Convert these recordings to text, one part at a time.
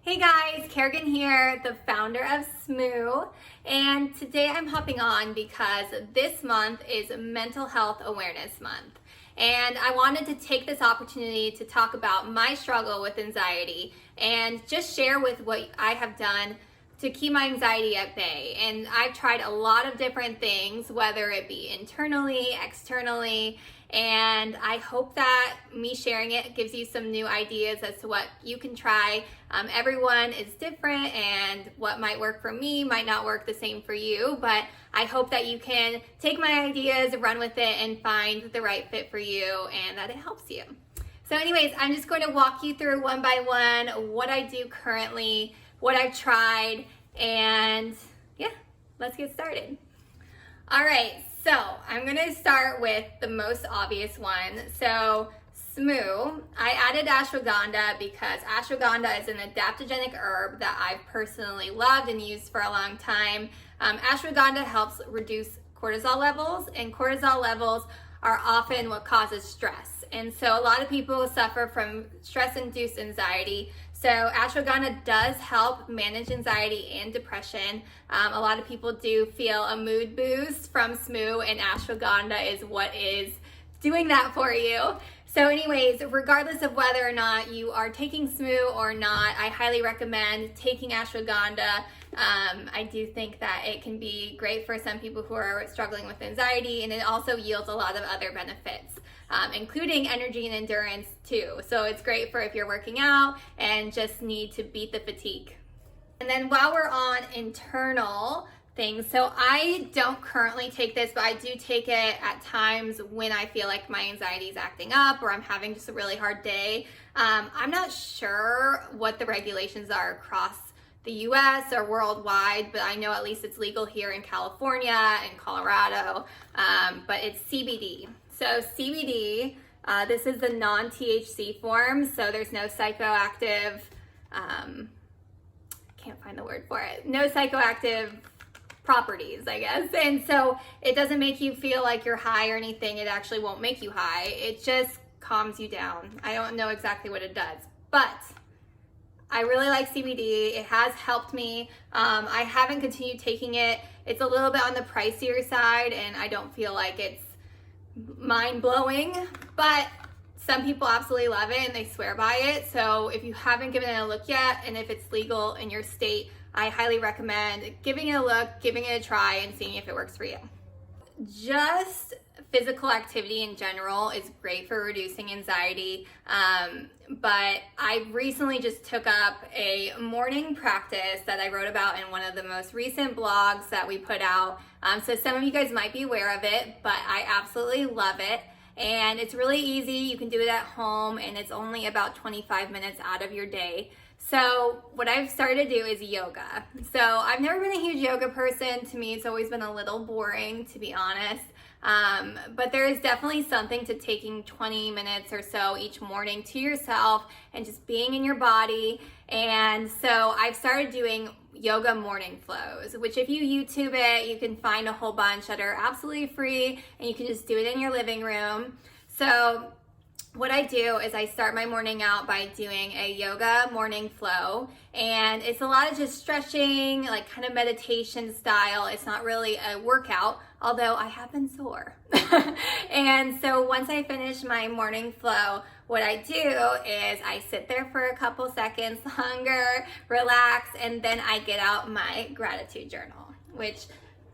Hey guys, Kerrigan here, the founder of SMOO, and today I'm hopping on because this month is Mental Health Awareness Month. And I wanted to take this opportunity to talk about my struggle with anxiety and just share with what I have done to keep my anxiety at bay. And I've tried a lot of different things, whether it be internally, externally, and I hope that me sharing it gives you some new ideas as to what you can try. Everyone is different, and what might work for me might not work the same for you, but I hope that you can take my ideas, run with it, and find the right fit for you, and that it helps you. So anyways, I'm just going to walk you through one by one what I do currently, what I've tried, and yeah, let's get started. All right, so I'm gonna start with the most obvious one. So SMOO, I added ashwagandha because ashwagandha is an adaptogenic herb that I've personally loved and used for a long time. Ashwagandha helps reduce cortisol levels, and cortisol levels are often what causes stress. And so a lot of people suffer from stress-induced anxiety. So ashwagandha does help manage anxiety and depression. A lot of people do feel a mood boost from SMOO, and ashwagandha is what is doing that for you. So anyways, regardless of whether or not you are taking SMOO or not, I highly recommend taking ashwagandha. I do think that it can be great for some people who are struggling with anxiety, and it also yields a lot of other benefits, including energy and endurance too. So it's great for if you're working out and just need to beat the fatigue. And then while we're on internal things, so I don't currently take this, but I do take it at times when I feel like my anxiety is acting up or I'm having just a really hard day. I'm not sure what the regulations are across the US or worldwide, but I know at least it's legal here in California and Colorado, but it's CBD. So CBD, this is the non-THC form, so there's no psychoactive, can't find the word for it, no psychoactive properties, I guess. And so it doesn't make you feel like you're high or anything. It actually won't make you high. It just calms you down. I don't know exactly what it does, but I really like CBD. It has helped me. I haven't continued taking it. It's a little bit on the pricier side, and I don't feel like it's mind-blowing, but some people absolutely love it and they swear by it. So if you haven't given it a look yet, and if it's legal in your state, I highly recommend giving it a look, giving it a try, and seeing if it works for you. Just physical activity in general is great for reducing anxiety, but I recently just took up a morning practice that I wrote about in one of the most recent blogs that we put out. So some of you guys might be aware of it, but I absolutely love it. And it's really easy. You can do it at home, and it's only about 25 minutes out of your day. So what I've started to do is yoga. So I've never been a huge yoga person. To me, it's always been a little boring, to be honest. But there is definitely something to taking 20 minutes or so each morning to yourself and just being in your body. And so I've started doing yoga morning flows, which if you YouTube it, you can find a whole bunch that are absolutely free, and you can just do it in your living room. So what I do is I start my morning out by doing a yoga morning flow, and it's a lot of just stretching, like kind of meditation style. It's not really a workout, although I have been sore. And so once I finish my morning flow, what I do is I sit there for a couple seconds longer, relax, and then I get out my gratitude journal, which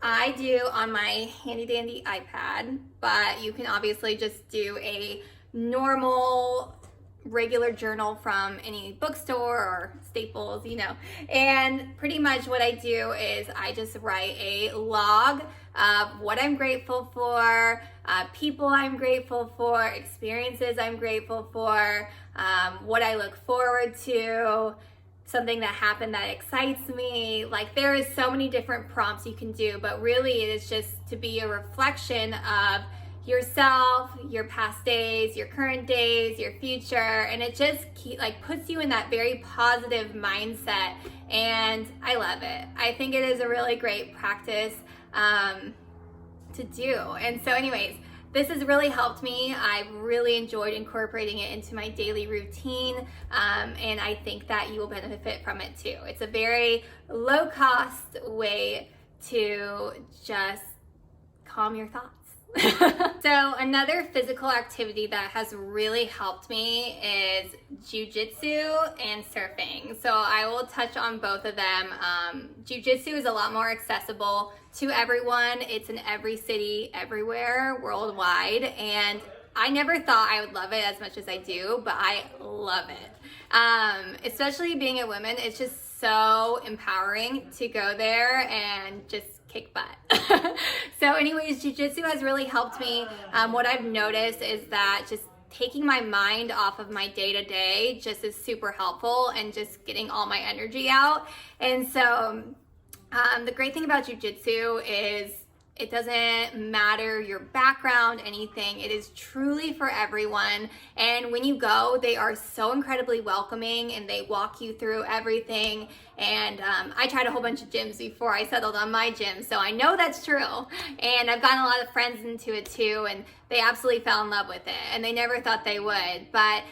I do on my handy dandy iPad, but you can obviously just do a normal regular journal from any bookstore or Staples, you know. And pretty much what I do is I just write a log of what I'm grateful for, people I'm grateful for, experiences I'm grateful for, what I look forward to, something that happened that excites me. Like, there is so many different prompts you can do, but really it is just to be a reflection of yourself, your past days, your current days, your future, and it just puts you in that very positive mindset, and I love it. I think it is a really great practice to do. And so anyways, this has really helped me. I've really enjoyed incorporating it into my daily routine, and I think that you will benefit from it too. It's a very low cost way to just calm your thoughts. So another physical activity that has really helped me is Jujutsu and surfing. So I will touch on both of them. Jujutsu is a lot more accessible to everyone. It's in every city, everywhere, worldwide. And I never thought I would love it as much as I do, but I love it. Especially being a woman, it's just so empowering to go there and just kick butt. So anyways, Jiu-Jitsu has really helped me. What I've noticed is that just taking my mind off of my day-to-day just is super helpful, and just getting all my energy out. And so the great thing about Jiu-Jitsu is it doesn't matter your background, anything. It is truly for everyone. And when you go, they are so incredibly welcoming, and they walk you through everything. And I tried a whole bunch of gyms before I settled on my gym, so I know that's true. And I've gotten a lot of friends into it too, and they absolutely fell in love with it, and they never thought they would. But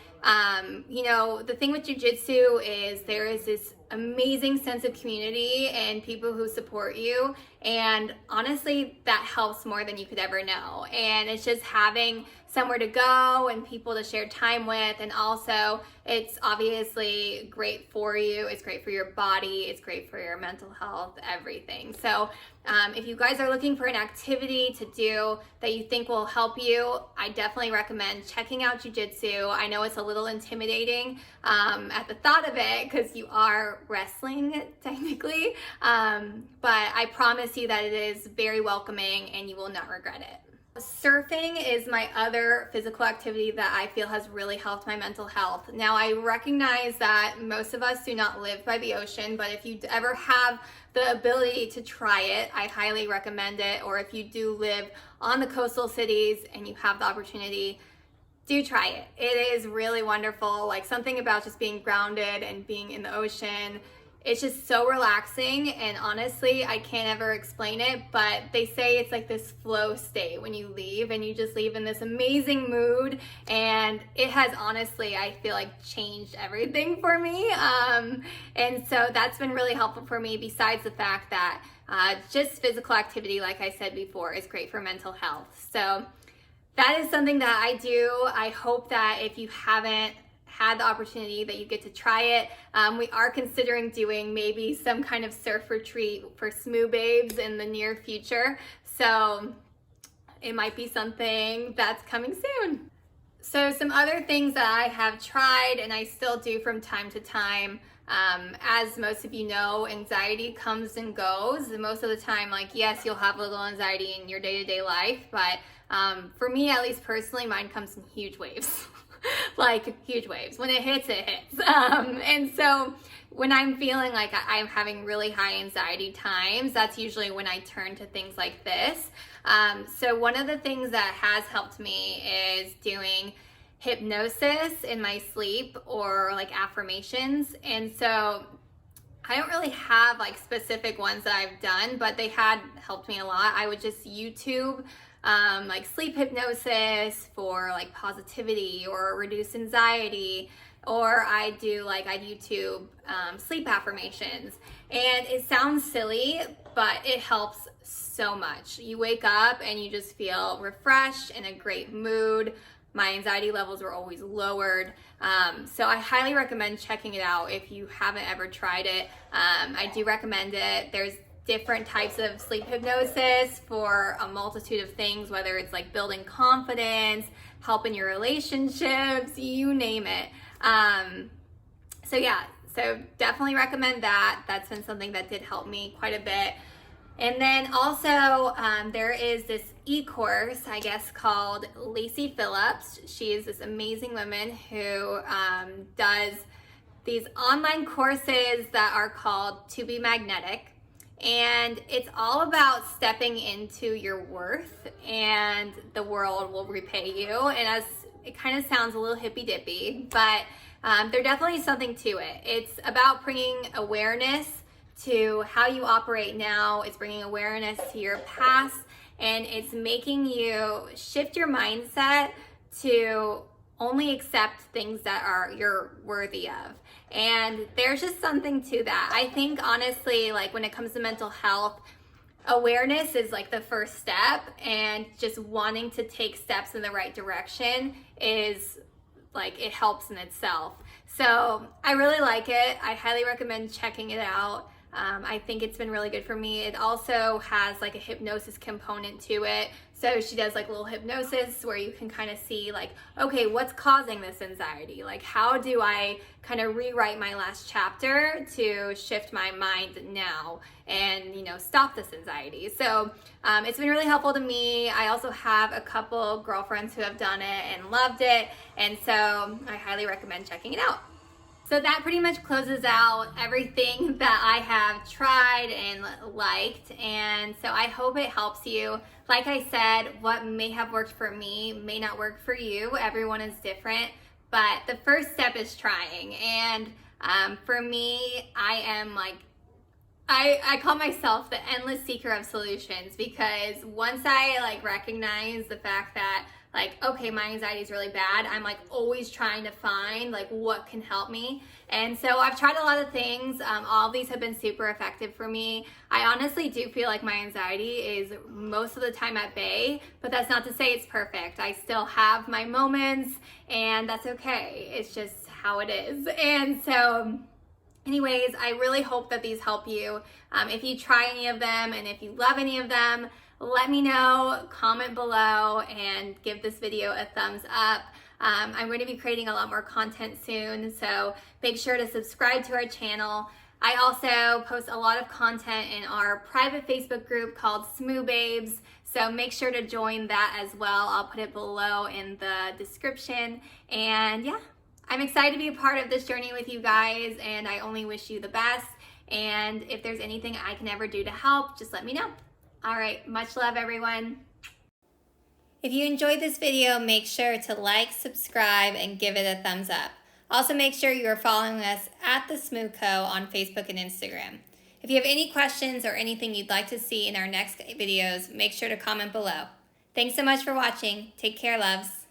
you know, the thing with Jiu-Jitsu is there is this amazing sense of community and people who support you, and honestly that helps more than you could ever know. And it's just having somewhere to go and people to share time with, and also it's obviously great for you, it's great for your body, it's great for your mental health, everything. So if you guys are looking for an activity to do that you think will help you, I definitely recommend checking out Jiu-Jitsu. I know it's a little intimidating at the thought of it, because you are wrestling technically, but I promise you that it is very welcoming and you will not regret it. Surfing is my other physical activity that I feel has really helped my mental health. Now, I recognize that most of us do not live by the ocean, but if you ever have the ability to try it, I highly recommend it. Or if you do live on the coastal cities and you have the opportunity, do try it. It is really wonderful. Like, something about just being grounded and being in the ocean, it's just so relaxing. And honestly, I can't ever explain it, but they say it's like this flow state when you leave, and you just leave in this amazing mood. And it has honestly, I feel like, changed everything for me. And so that's been really helpful for me, besides the fact that just physical activity, like I said before, is great for mental health. So that is something that I do. I hope that if you haven't had the opportunity, that you get to try it. We are considering doing maybe some kind of surf retreat for SMOO babes in the near future, so it might be something that's coming soon. So some other things that I have tried and I still do from time to time, as most of you know, anxiety comes and goes. Most of the time, like, yes, you'll have a little anxiety in your day-to-day life, but for me, at least personally, mine comes in huge waves. Like, huge waves. When it hits, it hits. And so when I'm feeling like I'm having really high anxiety times, that's usually when I turn to things like this. So one of the things that has helped me is doing hypnosis in my sleep, or like affirmations. And so I don't really have like specific ones that I've done, but they had helped me a lot. I would just YouTube like sleep hypnosis for like positivity or reduce anxiety, or I'd YouTube sleep affirmations. And it sounds silly, but it helps so much. You wake up and you just feel refreshed, in a great mood. My anxiety levels were always lowered. So I highly recommend checking it out if you haven't ever tried it. I do recommend it. There's different types of sleep hypnosis for a multitude of things, whether it's like building confidence, helping your relationships, you name it. So yeah, so definitely recommend that. That's been something that did help me quite a bit. And then also there is this e-course, I guess, called Lacey Phillips. She is this amazing woman who does these online courses that are called To Be Magnetic. And it's all about stepping into your worth, and the world will repay you. And as it kind of sounds a little hippy dippy, but there definitely is something to it. It's about bringing awareness to how you operate now. It's bringing awareness to your past, and it's making you shift your mindset to only accept things that you're worthy of. And there's just something to that. I think honestly, like when it comes to mental health, awareness is like the first step, and just wanting to take steps in the right direction is like, it helps in itself. So I really like it. I highly recommend checking it out. I think it's been really good for me. It also has like a hypnosis component to it. So she does like little hypnosis where you can kind of see like, okay, what's causing this anxiety? Like, how do I kind of rewrite my last chapter to shift my mind now and, you know, stop this anxiety? So it's been really helpful to me. I also have a couple girlfriends who have done it and loved it. And so I highly recommend checking it out. So that pretty much closes out everything that I have tried and liked, and so I hope it helps you. Like I said, what may have worked for me may not work for you. Everyone is different, but the first step is trying. And for me, I am like, I call myself the endless seeker of solutions, because once I like recognize the fact that like, okay, my anxiety is really bad, I'm like always trying to find like what can help me. And so I've tried a lot of things. All of these have been super effective for me. I honestly do feel like my anxiety is most of the time at bay, but that's not to say it's perfect. I still have my moments, and that's okay. It's just how it is. And so anyways, I really hope that these help you. If you try any of them and if you love any of them, let me know, comment below, and give this video a thumbs up. I'm going to be creating a lot more content soon, so make sure to subscribe to our channel. I also post a lot of content in our private Facebook group called Smoo Babes, so make sure to join that as well. I'll put it below in the description. And yeah, I'm excited to be a part of this journey with you guys, and I only wish you the best. And if there's anything I can ever do to help, just let me know. All right, much love, everyone. If you enjoyed this video, make sure to like, subscribe, and give it a thumbs up. Also, make sure you are following us at The Smoo Co. on Facebook and Instagram. If you have any questions or anything you'd like to see in our next videos, make sure to comment below. Thanks so much for watching. Take care, loves.